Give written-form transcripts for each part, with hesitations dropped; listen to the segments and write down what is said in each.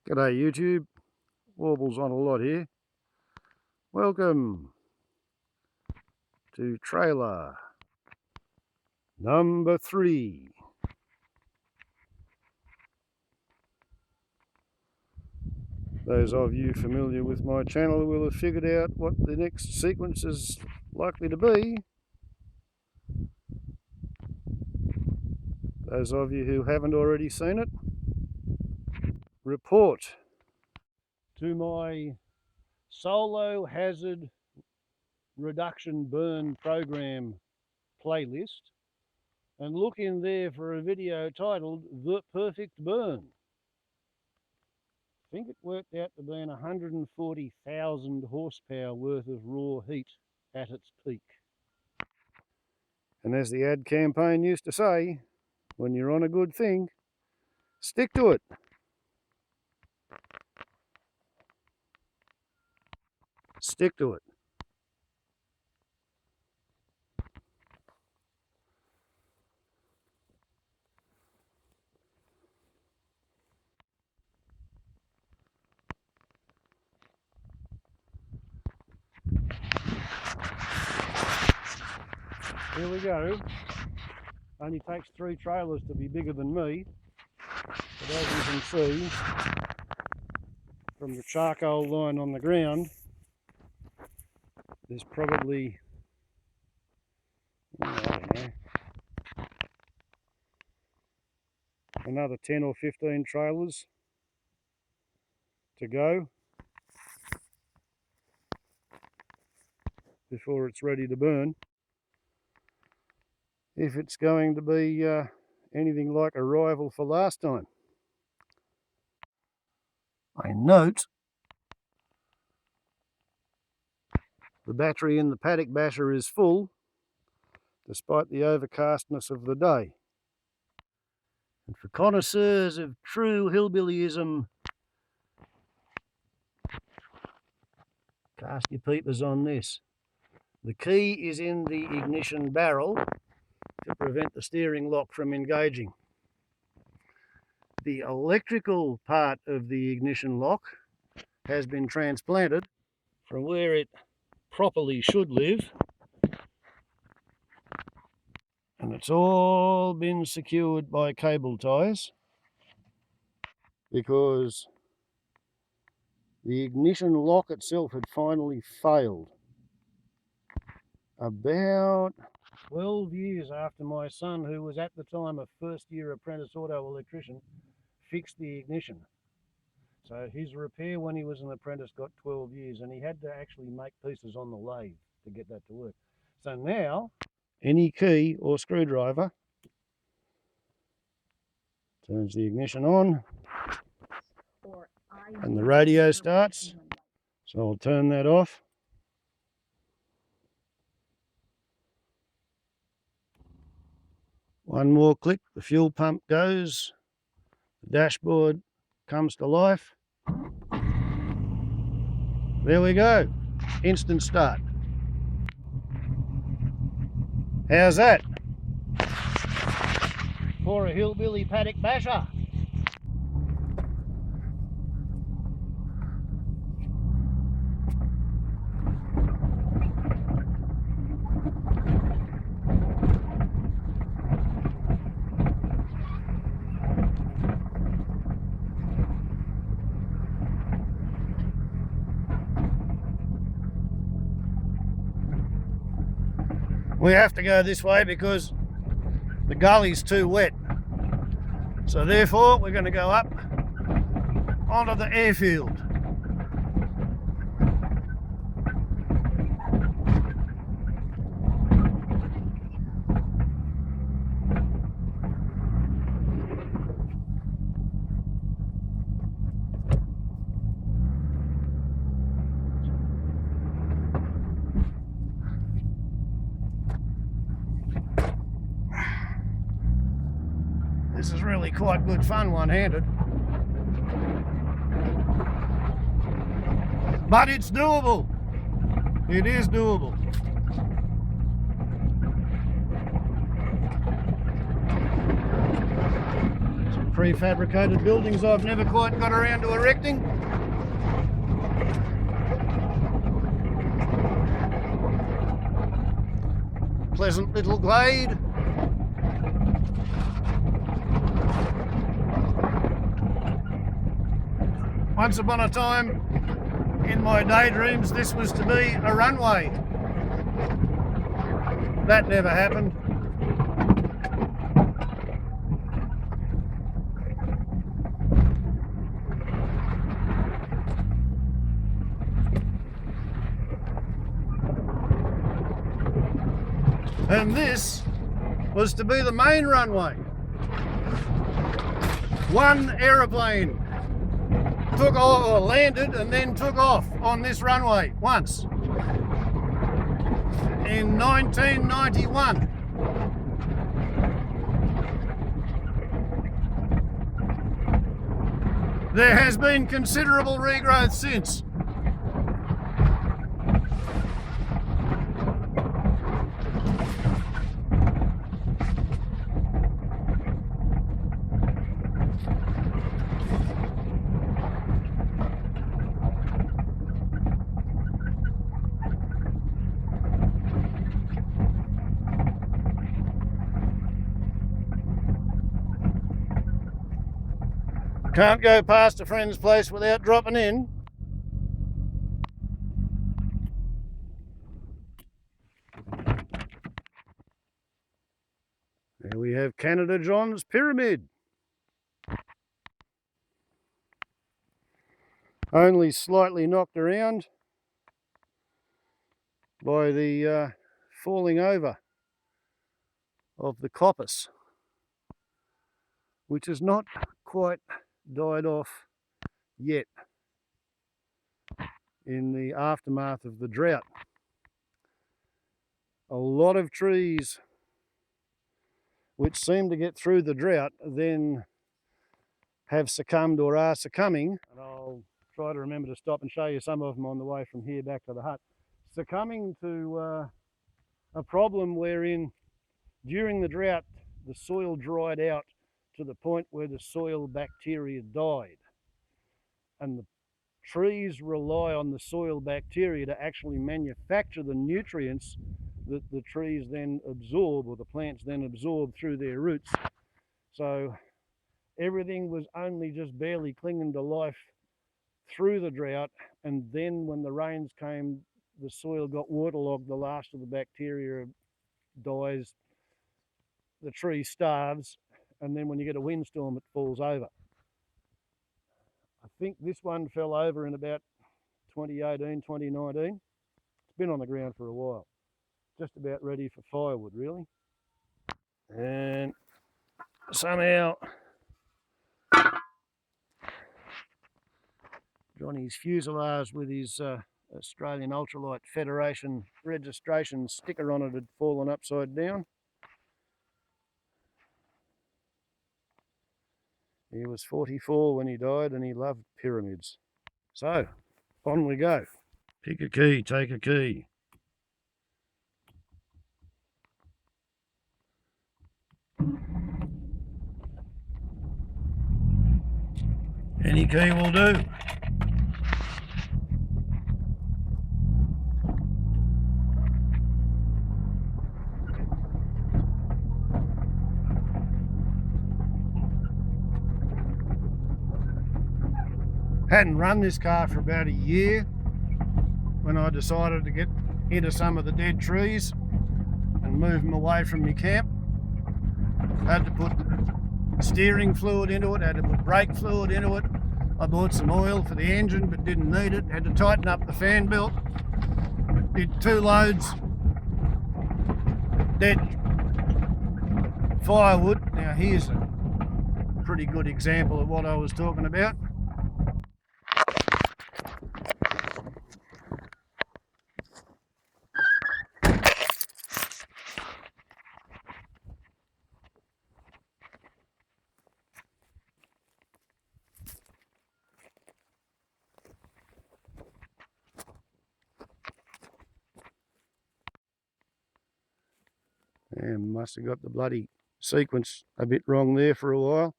G'day YouTube, Warbles on a lot here. Welcome to trailer number 3. Those of you familiar with my channel will have figured out what the next sequence is likely to be. Those of you who haven't already seen it, report to my solo hazard reduction burn program playlist and look in there for a video titled The Perfect Burn. I think it worked out to be 140,000 horsepower worth of raw heat at its peak. And as the ad campaign used to say, when you're on a good thing, stick to it. Stick to it. Here we go. Only takes 3 trailers to be bigger than me. But as you can see, from the charcoal line on the ground, there's probably, I don't know, another 10 or 15 trailers to go before it's ready to burn. If it's going to be anything like a rival for last time. I note the battery in the paddock basher is full, despite the overcastness of the day. And for connoisseurs of true hillbillyism, cast your peepers on this. The key is in the ignition barrel to prevent the steering lock from engaging. The electrical part of the ignition lock has been transplanted from where it properly should live, and it's all been secured by cable ties because the ignition lock itself had finally failed. About 12 years after my son, who was at the time a first-year apprentice auto electrician, fixed the ignition. So his repair when he was an apprentice got 12 years, and he had to actually make pieces on the lathe to get that to work. So now, any key or screwdriver turns the ignition on, and the radio starts. So I'll turn that off. One more click, the fuel pump goes, the dashboard comes to life. There we go, instant start. How's that for a hillbilly paddock basher? We have to go this way because the gully's too wet. So therefore we're going to go up onto the airfield. This is really quite good fun one-handed. But it's doable. It is doable. prefabricated buildings I've never quite got around to erecting. Pleasant little glade. Once upon a time, in my daydreams, this was to be a runway. That never happened. And this was to be the main runway. One aeroplane took off, or landed, and then took off on this runway once in 1991. There has been considerable regrowth since. Can't go past a friend's place without dropping in. There we have Canada John's pyramid. Only slightly knocked around by the falling over of the coppice, which has not quite died off yet in the aftermath of the drought. A lot of trees which seem to get through the drought then have succumbed or are succumbing, and I'll try to remember to stop and show you some of them on the way from here back to the hut, succumbing to a problem wherein during the drought the soil dried out to the point where the soil bacteria died, and the trees rely on the soil bacteria to actually manufacture the nutrients that the trees then absorb, or the plants then absorb through their roots. So everything was only just barely clinging to life through the drought, and then when the rains came, the soil got waterlogged, the last of the bacteria dies, the tree starves, and then when you get a windstorm it falls over. I think this one fell over in about 2018, 2019. It's been on the ground for a while. Just about ready for firewood, really. And somehow Johnny's fuselage with his Australian Ultralight Federation registration sticker on it had fallen upside down. He was 44 when he died, and he loved pyramids. So, on we go. Pick a key, take a key. Any key will do. Hadn't run this car for about a year when I decided to get into some of the dead trees and move them away from my camp. Had to put steering fluid into it, had to put brake fluid into it. I bought some oil for the engine but didn't need it. Had to tighten up the fan belt. Did 2 loads dead firewood. Now here's a pretty good example of what I was talking about. And must have got the bloody sequence a bit wrong there for a while.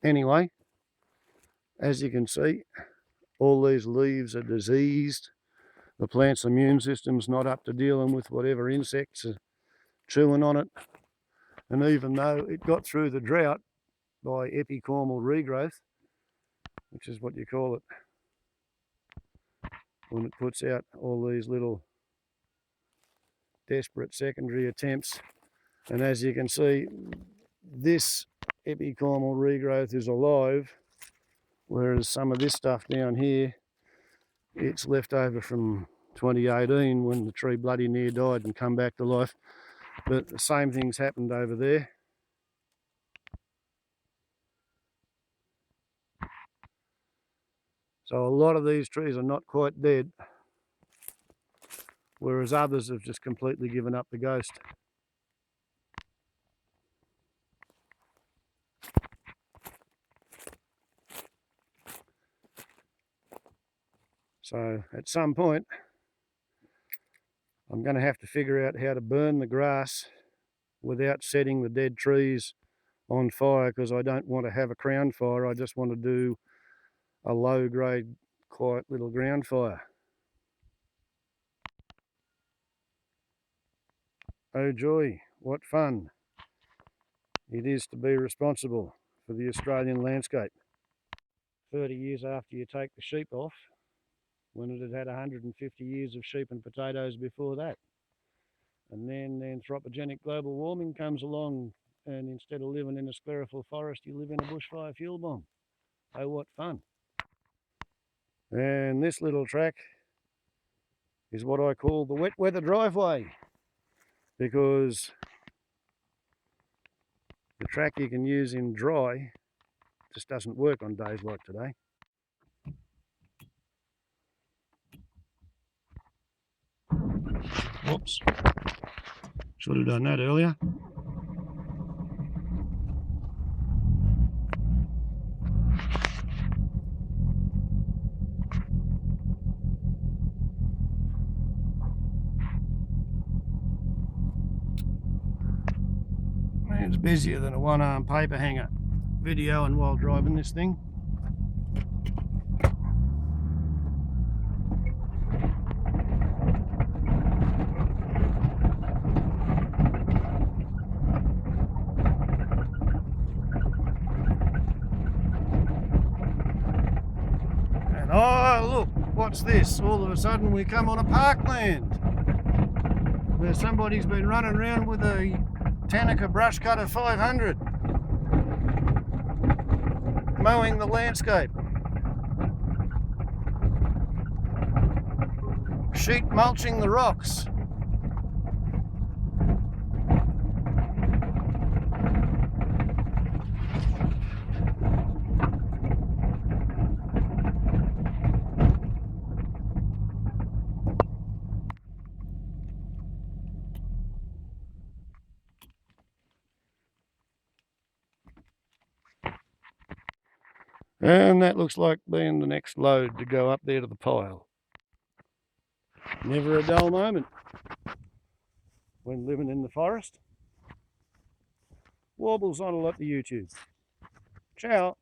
Anyway, as you can see, all these leaves are diseased. The plant's immune system's not up to dealing with whatever insects are chewing on it. And even though it got through the drought by epicormal regrowth, which is what you call it when it puts out all these little desperate secondary attempts. And as you can see, this epicormal regrowth is alive, whereas some of this stuff down here, it's left over from 2018 when the tree bloody near died and come back to life. But the same thing's happened over there. So a lot of these trees are not quite dead, whereas others have just completely given up the ghost. So at some point, I'm going to have to figure out how to burn the grass without setting the dead trees on fire, because I don't want to have a crown fire. I just want to do a low grade, quiet little ground fire. Oh joy, what fun it is to be responsible for the Australian landscape. 30 years after you take the sheep off, when it had had 150 years of sheep and potatoes before that. And then anthropogenic global warming comes along, and instead of living in a sclerophyll forest, you live in a bushfire fuel bomb. Oh, what fun. And this little track is what I call the wet weather driveway, because the track you can use in dry just doesn't work on days like today. Whoops. Should have done that earlier. It's busier than a one-arm paper hanger videoing while driving this thing. And oh look, what's this? All of a sudden we come on a parkland where somebody's been running around with a Tanaka brush cutter 500 mowing the landscape. Sheet mulching the rocks. And that looks like being the next load to go up there to the pile. Never a dull moment when living in the forest. Warbles on a lot to YouTube. Ciao.